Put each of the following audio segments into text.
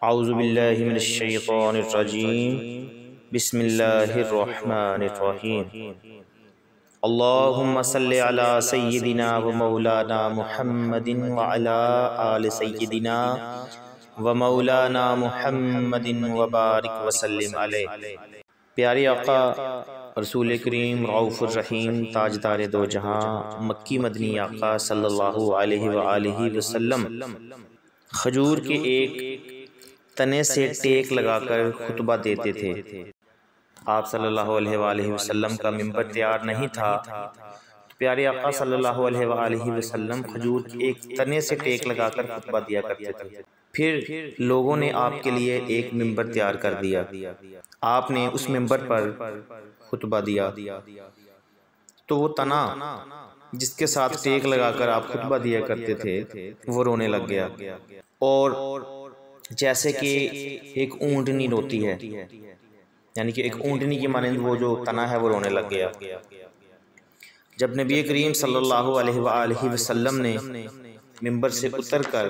اعوذ باللہ من الشیطان الرجیم بسم اللہ الرحمن الرحیم اللہم صلی علی سیدنا و مولانا محمد وعلی آل سیدنا و مولانا محمد وبارک وسلم علیہ۔ پیارے آقا رسول کریم رؤوف الرحیم تاجدار دو جہاں مکی مدنی آقا صلی اللہ علیہ وآلہ وسلم کھجور کے ایک تنے سے ٹیک لگا کر خطبہ دیتے تھے۔ آپ صلی اللہ علیہ وآلہ وسلم کا ممبر تیار نہیں تھا، پیارے آقا صلی اللہ علیہ وآلہ وسلم کھجور کے ایک تنے سے ٹیک لگا کر خطبہ دیا کرتے تھے۔ پھر لوگوں نے آپ کے لیے ایک ممبر تیار کر دیا، آپ نے اس ممبر پر خطبہ دیا تو وہ تنا جس کے ساتھ ٹیک لگا کر آپ خطبہ دیا کرتے تھے وہ رونے لگ گیا، اور جیسے کہ ایک اونٹنی روتی ہے، یعنی کہ ایک اونٹنی کی مانند وہ جو تنا ہے وہ رونے لگ گیا۔ جب نبی کریم صلی اللہ علیہ وآلہ وسلم نے ممبر سے اتر کر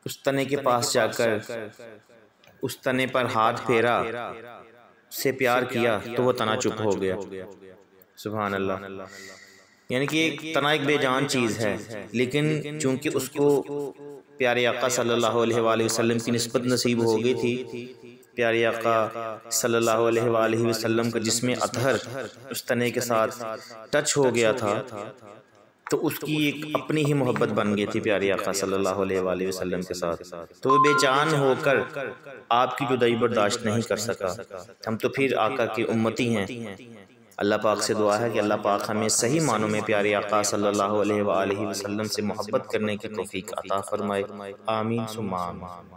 اس تنے کے پاس جا کر اس تنے پر ہاتھ پھیرا، سے پیار کیا تو وہ تنا چپ ہو گیا۔ سبحان اللہ، یعنی کہ ایک تنا ایک بے جان چیز ہے، لیکن چونکہ اس کو پیارے آقا صلی اللہ علیہ وآلہ وسلم کی نسبت نصیب ہو گئی تھی، پیارے آقا صلی اللہ علیہ وآلہ وسلم کا جسم اطہر اس تنے کے ساتھ ٹچ ہو گیا تھا، تو اس کی ایک اپنی ہی محبت بن گئی تھی پیارے آقا صلی اللہ علیہ وآلہ وسلم کے ساتھ، تو وہ بے جان ہو کر آپ کی جدائی برداشت نہیں کر سکا۔ ہم تو پھر آقا کی امتی ہیں، اللہ پاک سے دعا ہے کہ اللہ پاک ہمیں صحیح معنوں میں پیارے آقا صلی اللہ علیہ وآلہ وسلم سے محبت کرنے کی توفیق عطا فرمائے، آمین ثم آمین۔